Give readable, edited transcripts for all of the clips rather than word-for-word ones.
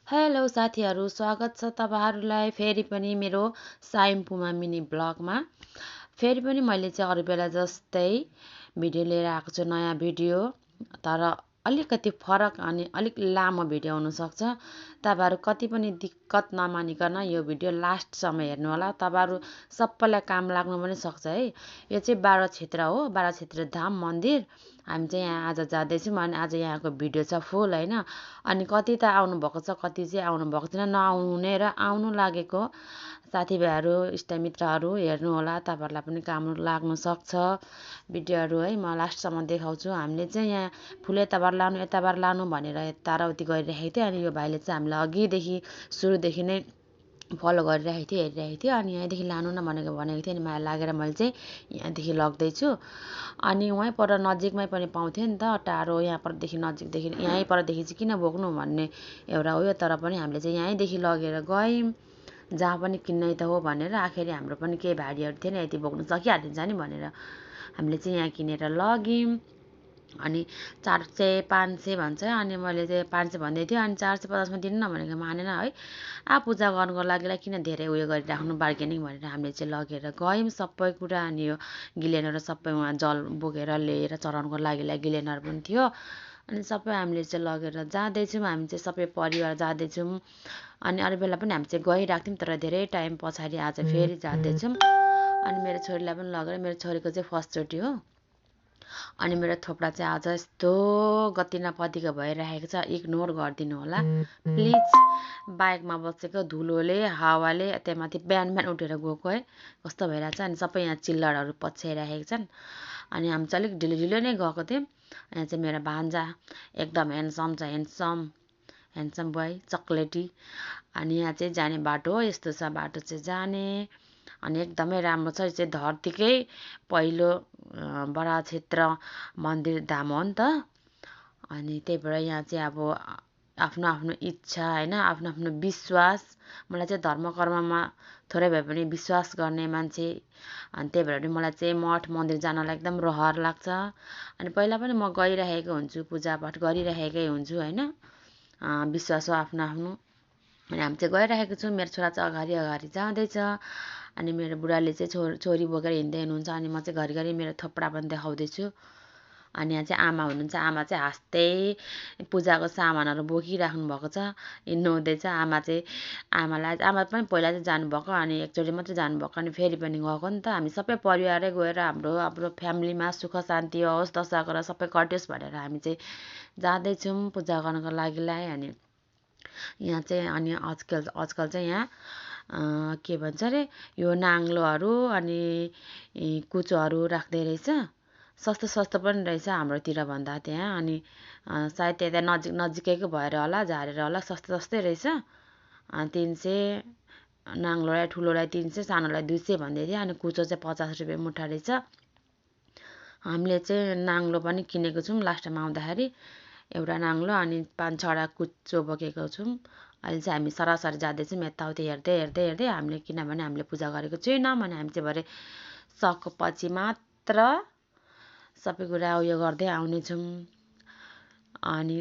Hello साथीहरू, स्वागत छ तपाईहरुलाई फेरि पनि मेरो साइम्पुमा मिनी ब्लगमा। फेरि पनि मैले चाहिँ अरू बेला जस्तै भिडियो लिएर आएको छु, नयाँ भिडियो। तर अलिकति फरक अनि अलिक लामो भिडियो हुन सक्छ। तपाईहरु कति पनि दिक्कत नमानिकन यो भिडियो लास्टसम्म हेर्नु होला। तपाईहरु सबैलाई काम लाग्न पनि सक्छ है। यो चाहिँ बारा क्षेत्र हो, बारा क्षेत्र धाम मन्दिर। हामी चाहिँ यहाँ आज जाँदैछौँ अनि आज यहाँको भिडियो छ फुल हैन। अनि कति त आउनु भएको छ, कति चाहिँ आउनु भएको छैन। नआउनु र आउनु लागेको साथीभाइहरू इष्टमित्रहरू हेर्नु होला, तपाईहरुलाई पनि काम लाग्न सक्छ भिडियोहरू है। म लास्टसम्म देखाउँछु। हामीले चाहिँ यहाँ फुल यताबाट लानु यताबाट लानु भनेर यताउति गरिरहेको थियो। अनि यो भाइले चाहिँ हामीलाई अघिदेखि सुरुदेखि नै फलो गरिरहेको थियो, हेरिरहेको थियो। अनि यहाँदेखि लानु न भनेको थियो। अनि माया लागेर मैले चाहिँ यहाँदेखि लग्दैछु। अनि वहीँ पर नजिकमै पनि पाउँथ्यो नि त, टाढो यहाँ परदेखि नजिकदेखि यहीँ परदेखि चाहिँ किन बोक्नु भन्ने एउटा उयो। तर पनि हामीले चाहिँ यहीँदेखि लगेर गयौँ, जहाँ पनि किन्नै त हो भनेर। आखिरी हाम्रो पनि केही भाडीहरू थिएन, यति बोक्नु सकिहालिन्छ नि भनेर हामीले चाहिँ यहाँ किनेर लग्यौँ। अनि 400 500 भन्छ। अनि मैले चाहिँ 500 भन्दै थियो। अनि 450 मा दिनु न भनेको मानेन है। पूजा गर्नको लागिलाई किन धेरै उयो गरिराख्नु बार्गेनिङ भनेर हामीले चाहिँ लगेर गयौँ सबै कुरा। अनि यो गिलेनर सबै उहाँ जल बोकेर लिएर चढाउनको लागिलाई गिलेनर पनि थियो। अनि सबै हामीले चाहिँ लगेर जाँदैछौँ, हामी चाहिँ सबै परिवार जाँदैछौँ। अनि अरू बेला पनि हामी चाहिँ गइरहेको थियौँ, तर धेरै टाइम पछाडि आज फेरि जाँदैछौँ। अनि मेरो छोरीलाई पनि लगेर, मेरो छोरीको चाहिँ फर्स्टचोटि हो। अनि मेरो थोप्रा चाहिँ आज यस्तो गति नपतिको भइरहेको छ, इग्नोर गरिदिनु होला प्लिज। बाइकमा बसेको धुलोले हावाले त्यहाँमाथि बिहान बिहान उठेर गएको है, कस्तो भइरहेको छ। अनि सबै यहाँ चिल्लरहरू पछ्याइरहेको छन्। अनि हामी चाहिँ अलिक ढिलो ढिलो नै गएको थियौँ। यहाँ चाहिँ मेरो भान्जा एकदम ह्यान्डसम छ, ह्यान्डसम बोय, चक्लेटी। अनि यहाँ चाहिँ जाने बाटो हो, यस्तो छ बाटो चाहिँ जाने। अनि एकदमै राम्रो छ। यो चाहिँ धरतीकै पहिलो बडा क्षेत्र मन्दिर धाम हो नि त। अनि त्यही भएर यहाँ चाहिँ अब आफ्नो आफ्नो इच्छा हैन, आफ्नो आफ्नो विश्वास। मलाई चाहिँ धर्म कर्ममा थोरै भए पनि विश्वास गर्ने मान्छे। अनि त्यही भएर मलाई चाहिँ मठ मन्दिर जानलाई एकदम रहर लाग्छ। अनि पहिला पनि म गइरहेको हुन्छु, पूजापाठ गरिरहेकै हुन्छु हैन। विश्वास हो आफ्नो आफ्नो। अनि हामी चाहिँ गइरहेको छौँ। मेरो छोरा चाहिँ अगाडि अगाडि जाँदैछ। अनि मेरो बुढाले चाहिँ छोरी बोकेर हिँड्दै हुनुहुन्छ। अनि म चाहिँ घरिघरि मेरो थोप्रा पनि देखाउँदैछु। अनि यहाँ चाहिँ आमा हुनुहुन्छ, आमा चाहिँ हाँस्दै पूजाको सामानहरू बोकिराख्नु भएको छ, हिँड्नु हुँदैछ। आमा पनि पहिला चाहिँ जानुभएको, अनि एकचोटि मात्रै जानुभएको, अनि फेरि पनि गएको नि त। हामी सबै परिवारै गएर हाम्रो फ्यामिलीमा सुख शान्ति होस्, दशा सबै कटोस् भनेर हामी चाहिँ जाँदैछौँ पूजा गर्नको लागिलाई। अनि यहाँ चाहिँ अनि आजकल चाहिँ यहाँ के भन्छ अरे, यो नाङ्लोहरू अनि कुचोहरू राख्दै रहेछ। सस्तो सस्तो पनि रहेछ हाम्रोतिर भन्दा त्यहाँ। अनि सायद त्यता नजिकैको भएर होला, झारेर होला, सस्तै रहेछ। 300 नाङ्लोलाई, ठुलोलाई 300, सानोलाई 200 भन्दै थियो। अनि कुचो चाहिँ 50 रुपियाँ मुठा रहेछ। हामीले चाहिँ नाङ्लो पनि किनेको छौँ लास्टमा आउँदाखेरि, एउटा नाङ्लो अनि 5-6वटा कुचो बोकेको छौँ। अहिले चाहिँ हामी सरासरी जाँदैछौँ यताउति हेर्दै हेर्दै हेर्दै। किनभने हामीले पूजा गरेको छैनौँ भने हामी चाहिँ भरे सकेपछि मात्र सबै कुरा उयो गर्दै आउनेछौँ। अनि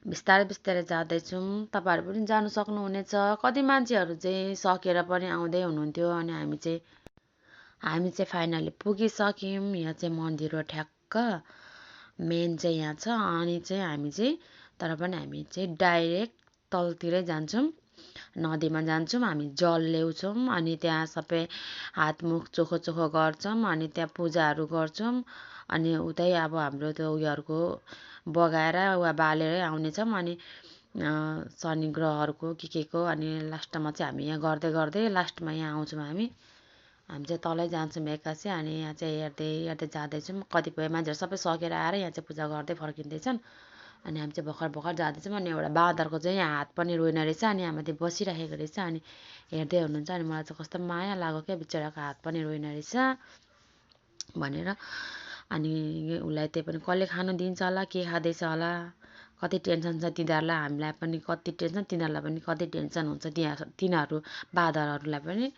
बिस्तारै बिस्तारै जाँदैछौँ। तपाईँहरू पनि जानु सक्नुहुनेछ। कति मान्छेहरू चाहिँ सकेर पनि आउँदै हुनुहुन्थ्यो। अनि हामी चाहिँ फाइनली पुगिसक्यौँ। यहाँ चाहिँ मन्दिर हो ठ्याक्क, मेन चाहिँ यहाँ छ। अनि चाहिँ हामी चाहिँ डाइरेक्ट तलतिरै जान्छौँ, नदीमा जान्छौँ। हामी जल ल्याउँछौँ। अनि त्यहाँ सबै हातमुख चोखो गर्छौँ। अनि त्यहाँ पूजाहरू गर्छौँ। अनि उतै अब हाम्रो त्यो उयोहरूको बगाएर वा बालेरै आउनेछौँ। अनि शनि ग्रहहरूको के को। अनि लास्टमा चाहिँ हामी यहाँ गर्दै गर्दै लास्टमा यहाँ आउँछौँ। हामी चाहिँ तलै जान्छौँ एक्कासी। अनि यहाँ चाहिँ हेर्दै हेर्दै जाँदैछौँ। कतिपय मान्छेहरू सबै सकेर आएर यहाँ चाहिँ पूजा गर्दै फर्किँदैछन्। अनि हामी चाहिँ भर्खर जाँदैछौँ। अनि एउटा बाँदरको चाहिँ यहाँ हात पनि रोएन रहेछ। अनि यहाँ माथि बसिरहेको रहेछ। अनि हेर्दै हुनुहुन्छ। अनि मलाई चाहिँ कस्तो माया लाग्यो क्या, बिचराको हात पनि रोएन रहेछ भनेर। अनि उसलाई त्यही पनि कसले खानु दिन्छ होला, के खाँदैछ होला, कति टेन्सन छ तिनीहरूलाई, हामीलाई पनि कति टेन्सन, तिनीहरूलाई पनि कति टेन्सन हुन्छ। तिनीहरू बाँदरहरूलाई पनि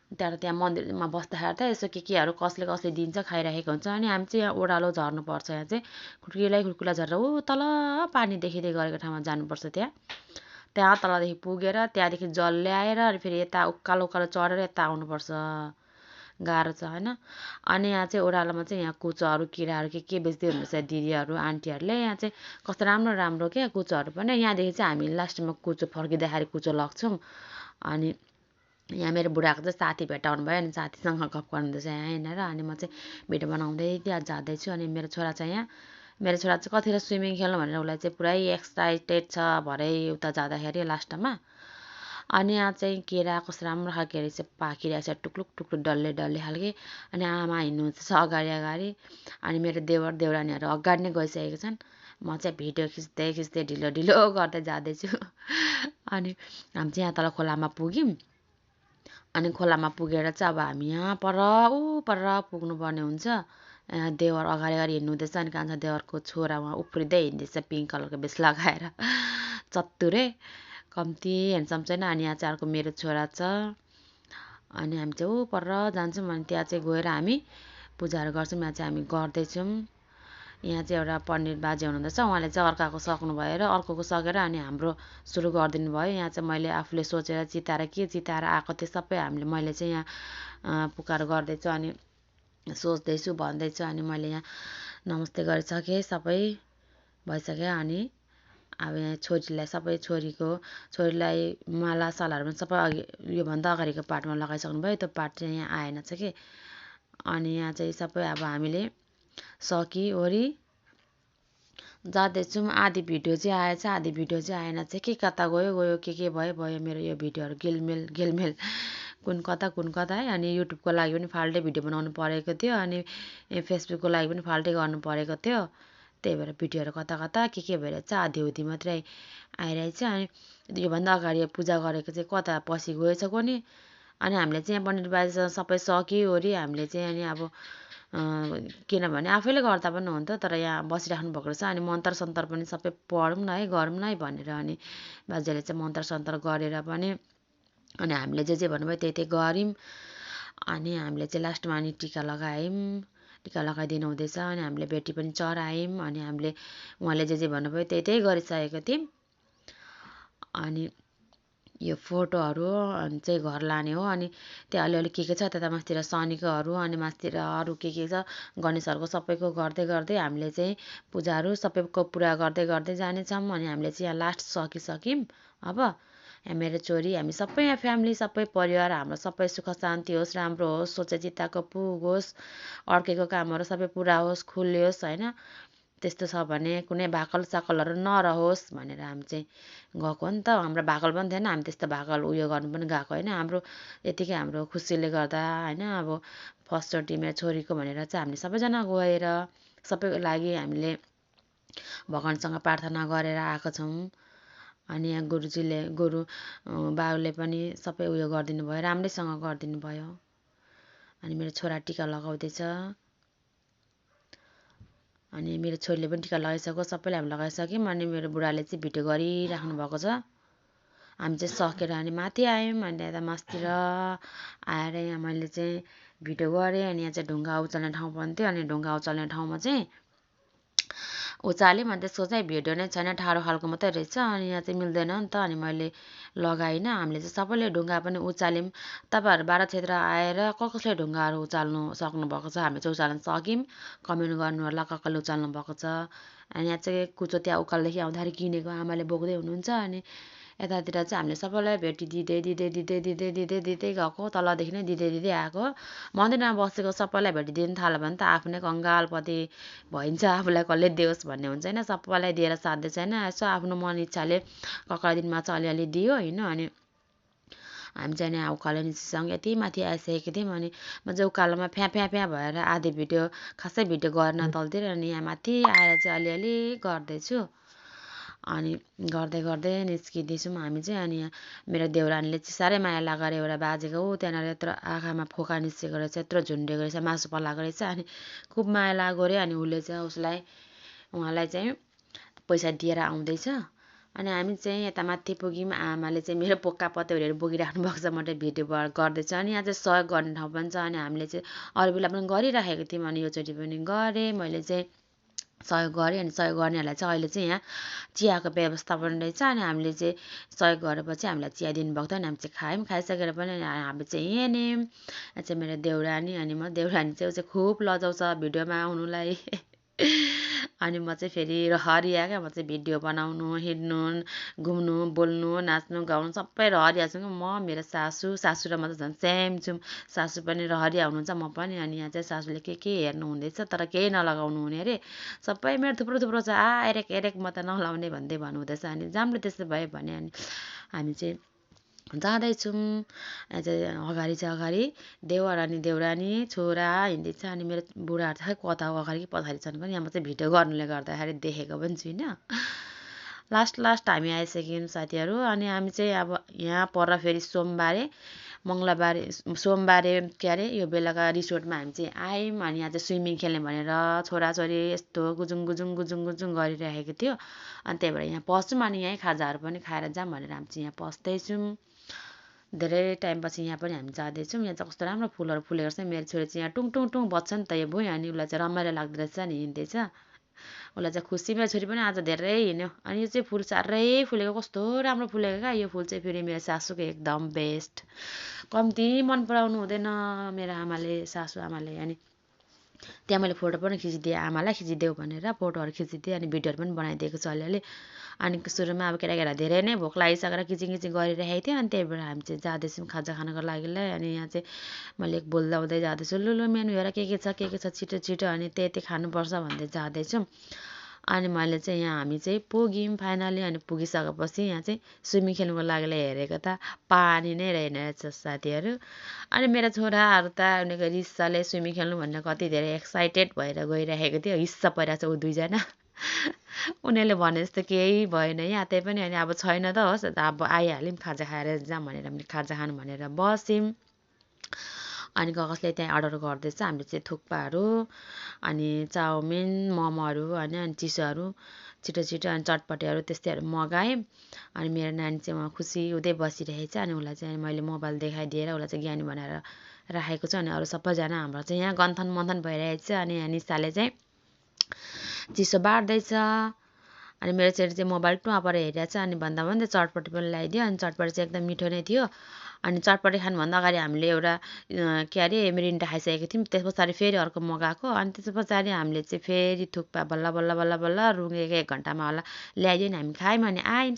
त्यहाँ मन्दिरमा बस्दाखेरि त यसो केहरू कसले दिन्छ खाइरहेको हुन्छ। अनि हामी चाहिँ यहाँ ओह्रालो झर्नुपर्छ। यहाँ चाहिँ खुड्किला झरेर ऊ तल पानी देखिँदै गरेको ठाउँमा जानुपर्छ। त्यहाँ त्यहाँ तलदेखि पुगेर त्यहाँदेखि जल ल्याएर अनि फेरि यता उकालो उकालो चढेर यता आउनुपर्छ, गाह्रो छ होइन। अनि यहाँ चाहिँ ओह्रालोमा चाहिँ यहाँ कुचोहरू किराहरू के बेच्दै हुनुहुन्छ दिदीहरू आन्टीहरूले। यहाँ चाहिँ कस्तो राम्रो राम्रो क्या कुचोहरू पनि। यहाँदेखि चाहिँ हामी लास्टमा कुचो फर्किँदाखेरि कुचो लग्छौँ। अनि यहाँ मेरो बुढाको चाहिँ साथी भेटाउनु भयो, अनि साथीसँग गफ गर्नुहुँदैछ यहाँ हिँडेर। अनि म चाहिँ भिडियो बनाउँदै त्यहाँ जाँदैछु। अनि मेरो छोरा चाहिँ यहाँ, मेरो छोरा चाहिँ कतिखेर स्विमिङ खेल्नु भनेर उसलाई चाहिँ पुरै एक्साइटेड छ भरे उता जाँदाखेरि लास्टमा। अनि यहाँ चाहिँ केरा कस्तो राम्रो खालके रहेछ, पाकिरहेको छ टुक्लुक टुक्लुक डल्ले डल्ले खालके। अनि आमा हिँड्नुहुन्छ अगाडि अगाडि, अनि मेरो देवर देउरानीहरू अगाडि नै गइसकेको छन्। म चाहिँ भिडियो खिच्दै खिच्दै ढिलो ढिलो गर्दै जाँदैछु। अनि हामी चाहिँ यहाँ तल खोलामा पुग्यौँ। अनि खोलामा पुगेर चाहिँ अब हामी यहाँ पर पुग्नुपर्ने हुन्छ। देवर अगाडि अगाडि हिँड्नु हुँदैछ। अनि कान्छा देवरको छोरा उहाँ उफ्रिँदै हिँड्दैछ पिङ्क कलरको भेस्ट लगाएर, चत्तुरे कम्ती ह्यान्डसम छैन। अनि यहाँ चाहिँ अर्को मेरो छोरा छ। अनि हामी चाहिँ पर जान्छौँ। अनि त्यहाँ चाहिँ गएर हामी पूजाहरू गर्छौँ। यहाँ चाहिँ हामी गर्दैछौँ। यहाँ चाहिँ एउटा पण्डित बाजे हुनुहुँदैछ, उहाँले चाहिँ अर्काको सक्नु भएर अर्कोको सकेर अनि हाम्रो सुरु गरिदिनु भयो। यहाँ चाहिँ मैले आफूले सोचेर चिताएर आएको थिएँ सबै मैले चाहिँ यहाँ पुकार गर्दैछु अनि सोच्दैछु भन्दैछु। अनि मैले यहाँ नमस्ते गरिसकेँ, सबै भइसक्यो। अनि अब यहाँ छोरीलाई माला सालाहरू पनि सबै अघि योभन्दा अगाडिको पार्टमा लगाइसक्नु भयो। त्यो पार्ट चाहिँ यहाँ आएन छ कि। अनि यहाँ चाहिँ सबै अब हामीले सकिओरी जाँदैछौँ। आधी भिडियो चाहिँ आएछ, आधी भिडियो चाहिँ आएन चाहिँ। के कता गयो के भयो मेरो यो भिडियोहरू गेलमेल कुन कता है। अनि युट्युबको लागि पनि फाल्टै भिडियो बनाउनु परेको थियो, अनि फेसबुकको लागि पनि फाल्टै गर्नु परेको थियो। त्यही भएर भिडियोहरू कता के भएर चाहिँ आधी मात्रै आइरहेछ। अनि योभन्दा अगाडि पूजा गरेको चाहिँ कता पछि गएछ कोनि। अनि हामीले चाहिँ यहाँ पण्डित बाजेसँग सबै सकिओरी हामीले चाहिँ अनि अब किनभने आफैले गर्दा पनि हुन्थ्यो, तर यहाँ बसिराख्नु भएको रहेछ। अनि मन्त्र सन्तर पनि सबै पढौँ न है, गरौँ न है भनेर अनि बाजेले चाहिँ मन्त्र सन्तर गरेर पनि अनि हामीले जे भन्नुभयो त्यही गऱ्यौँ। अनि हामीले चाहिँ लास्टमा अनि टिका लगाइदिनु हुँदैछ। अनि हामीले बेटी पनि चढायौँ। अनि हामीले उहाँले जे भन्नुभयो त्यही गरिसकेको थियौँ। अनि यो फोटोहरू चाहिँ घर लाने हो। अनि त्यहाँ अलिअलि के छ त्यता मास्तिर शनिकोहरू, अनि मास्तिर अरू के छ गणेशहरूको सबैको गर्दै हामीले चाहिँ पूजाहरू सबैको पुरा गर्दै जानेछौँ। अनि हामीले चाहिँ यहाँ लास्ट सकिसक्यौँ। अब यहाँ मेरो छोरी, हामी सबै यहाँ फ्यामिली, सबै परिवार, हाम्रो सबै सुख शान्ति होस्, राम्रो होस्, सोचे चित्ताको पुगोस्, अड्केको कामहरू सबै पुरा होस्, खुलियोस् होइन। त्यस्तो छ भने कुनै भाकल साकलहरू नरहोस् भनेर हामी चाहिँ गएको हो नि त। हाम्रो भाकल पनि थिएन, हामी त्यस्तो भाकल उयो गर्नु पनि गएको होइन। हाम्रो यतिकै हाम्रो खुसीले गर्दा होइन, अब फर्स्टचोटि मेरो छोरीको भनेर चाहिँ हामीले सबैजना गएर सबैको लागि हामीले भगवान्सँग प्रार्थना गरेर आएको छौँ। अनि यहाँ गुरु बाबुले पनि सबै उयो गरिदिनु भयो, राम्रैसँग गरिदिनु भयो। अनि मेरो छोरा टिका लगाउँदैछ। अनि मेरो छोरीले पनि टिका लगाइसक्यो, सबैले हामी लगाइसक्यौँ। अनि मेरो बुढाले चाहिँ भिडियो गरिराख्नु भएको छ। हामी चाहिँ सकेर अनि माथि आयौँ। अनि यता मास्तिर आएर यहाँ मैले चाहिँ भिडियो गरेँ। अनि यहाँ चाहिँ ढुङ्गा उचाल्ने ठाउँ पनि थियो। अनि ढुङ्गा उचाल्ने ठाउँमा चाहिँ उचाल्यौँ। अनि त्यसको चाहिँ भिडियो नै छैन, ठाडो खालको मात्रै रहेछ। अनि यहाँ चाहिँ मिल्दैन नि त, अनि मैले लगाइनँ। हामीले चाहिँ सबैले ढुङ्गा पनि उचाल्यौँ। तपाईँहरू बाह्र क्षेत्र आएर कसले ढुङ्गाहरू उचाल्नु सक्नुभएको छ, हामी चाहिँ उचाल्न सक्यौँ। कमेन्ट गर्नु होला कसले उचाल्नु भएको छ। अनि यहाँ चाहिँ कुचो त्यहाँ उकालोदेखि आउँदाखेरि किनेको आमाले बोक्दै हुनुहुन्छ। अनि यतातिर चाहिँ हामीले सबैलाई भेटी दिँदै गएको, तलदेखि नै दिँदै आएको। मन्दिरमा बसेको सबैलाई भेटिदिनु थाल्यो भने त आफू नै कङ्गालपति भइन्छ, आफूलाई कसले दियोस् भन्ने हुन्छ होइन। सबैलाई दिएर साध्य छैन, यसो आफ्नो मन इच्छाले कक्रा दिनमा चाहिँ अलिअलि दियो होइन। अनि हामी चाहिँ यहाँ उकालो निस्किसँग यति माथि आइसकेको थियौँ। अनि म चाहिँ उकालोमा फ्या भएर आधी भिडियो खासै भिडियो गरेन तलतिर। अनि यहाँ माथि आएर चाहिँ अलिअलि गर्दैछु। अनि गर्दै निस्किँदैछौँ हामी चाहिँ। अनि यहाँ मेरो देउरानीले चाहिँ साह्रै माया लागेर एउटा बाजेको हो त्यहाँनिर यत्रो आँखामा फोका निस्केको रहेछ, यत्रो झुन्डेको रहेछ, मासु पलाएको रहेछ। अनि खुब माया लाग्यो अरे। अनि उसले चाहिँ उहाँलाई चाहिँ पैसा दिएर आउँदैछ। अनि हामी चाहिँ यता माथि पुग्यौँ। आमाले चाहिँ मेरो पोका पत्याउरीहरू बोकिराख्नु भएको छ, मैले भिडियो गर्दैछ। अनि यहाँ चाहिँ सहयोग गर्ने ठाउँ पनि छ। अनि हामीले चाहिँ अरू बेला पनि गरिराखेको थियौँ। अनि योचोटि पनि गरेँ मैले चाहिँ सहयोग गऱ्यो। अनि सहयोग गर्नेहरूलाई चाहिँ अहिले चाहिँ यहाँ चियाको व्यवस्थापन रहेछ। अनि हामीले चाहिँ सहयोग गरेपछि हामीलाई चिया दिनुभएको थियो। अनि हामी चाहिँ खायौँ। खाइसकेर पनि हामी चाहिँ हिँड्यौँ। यहाँ चाहिँ मेरो देउरानी अनि म। देउरानी चाहिँ ऊ चाहिँ खुब लजाउँछ भिडियोमा आउनुलाई। अनि म चाहिँ फेरि हरिया क्या। म चाहिँ भिडियो बनाउनु, हिँड्नु, घुम्नु, बोल्नु, नाच्नु, गाउनु सबै रहरिया छु। म मेरो सासू र म चाहिँ झन् सेम छौँ। सासू पनि रहरिया हुनुहुन्छ, म पनि। अनि यहाँ चाहिँ सासूले के हेर्नु हुँदैछ तर केही नलगाउनु हुने अरे। सबै मेरो थुप्रो थुप्रो छ। एरेक एरेक म त नलाउने भन्दै भन्नुहुँदैछ। अनि जाम्ले त्यस्तो भयो भने अनि हामी चाहिँ जाँदैछौँ। यहाँ चाहिँ अगाडि देवर अनि देउरानी छोरा हिँड्दैछ। अनि मेरो बुढाहरू चाहिँ कता अगाडि कि पछाडि छन् पनि। यहाँ म चाहिँ भिडियो गर्नुले गर्दाखेरि देखेको पनि छुइनँ। लास्ट हामी आइसक्यौँ साथीहरू। अनि हामी चाहिँ अब यहाँ पर फेरि सोमबारे के अरे यो बेलाका रिसोर्टमा हामी चाहिँ आयौँ। अनि यहाँ चाहिँ स्विमिङ खेल्ने भनेर छोराछोरी यस्तो गुजुङ गरिरहेको थियो। अनि त्यही भएर यहाँ पस्छौँ। अनि यहीँ खाजाहरू पनि खाएर जाऊँ भनेर हामी चाहिँ यहाँ पस्दैछौँ। धेरै टाइमपछि यहाँ पनि हामी जाँदैछौँ। यहाँ चाहिँ कस्तो राम्रो फुलहरू फुलेको छ। मेरो छोरी चाहिँ यहाँ टुङ बज्छ नि त यो भुइँ। अनि उसलाई चाहिँ रमाइलो लाग्दो रहेछ नि हिँड्दैछ। उसलाई चाहिँ खुसी। मेरो छोरी पनि आज धेरै हिँड्यो। अनि यो चाहिँ फुल साह्रै फुलेको, कस्तो राम्रो फुलेको क्या। यो फुल चाहिँ फेरि मेरो सासूको एकदम बेस्ट। कम्ती मन पराउनु हुँदैन मेरो सासू आमाले। अनि त्यहाँ मैले फोटो पनि खिचिदिएँ, आमालाई खिचिदेऊ भनेर फोटोहरू खिचिदिएँ। अनि भिडियोहरू पनि बनाइदिएको छु अलिअलि। अनि सुरुमा अब केटाकेटा धेरै नै भोक लागिसकेर किचिङ गरिरहेको थियो। अनि त्यही भएर हामी चाहिँ जाँदैछौँ खाजा खानको लागिलाई। अनि यहाँ चाहिँ मैले बोल्दै जाँदैछु, लु मेनु हेर के छ छिटो। अनि त्यति खानुपर्छ भन्दै जाँदैछौँ। अनि मैले चाहिँ यहाँ हामी चाहिँ पुग्यौँ फाइनली। अनि पुगिसकेपछि यहाँ चाहिँ स्विमिङ खेल्नुको लागिलाई हेरेको त पानी नै रहेन रहेछ साथीहरू। अनि मेरो छोराहरू त उनीहरूको रिसाले स्विमिङ खेल्नु भनेर कति धेरै एक्साइटेड भएर गइरहेको थियो। हिस्सा परिरहेको छ ऊ दुईजना। उनीहरूले भने जस्तो केही भएन यहाँ। त्यही पनि अनि अब छैन त होस्, अब आइहाल्यौँ खाजा खाएर जाऊँ भनेर हामीले खाजा खानु भनेर बस्यौँ। अनि कसले त्यहाँ अर्डर गर्दैछ। हामीले चाहिँ थुक्पाहरू अनि चाउमिन मोमोहरू होइन, अनि चिसोहरू छिटो अनि चटपटेहरू त्यस्तैहरू मगाएँ। अनि मेरो नानी चाहिँ उहाँ खुसी हुँदै बसिरहेछ। अनि उसलाई चाहिँ मैले मोबाइल देखाइदिएर उसलाई चाहिँ ज्ञानी बनाएर राखेको छु। अनि अरू सबैजना हाम्रो चाहिँ यहाँ गन्थन मन्थन भइरहेछ। अनि यहाँ निसाले चाहिँ चिसो बार्दैछ। अनि मेरो छोरी चाहिँ मोबाइल टुवा परेर हेरिरहेको छ। अनि भन्दै चटपटी पनि ल्याइदियो। अनि चटपटी चाहिँ एकदम मिठो नै थियो। अनि चटपटी खानुभन्दा अगाडि हामीले एउटा के अरे मिरिन्डा खाइसकेको थियौँ। त्यस पछाडि फेरि अर्को मगाएको। अनि त्यस पछाडि हामीले चाहिँ फेरि थुक्पा बल्ल रुँगेको 1 घन्टामा होला ल्याइदियो नि हामी खायौँ। अनि आयौँ।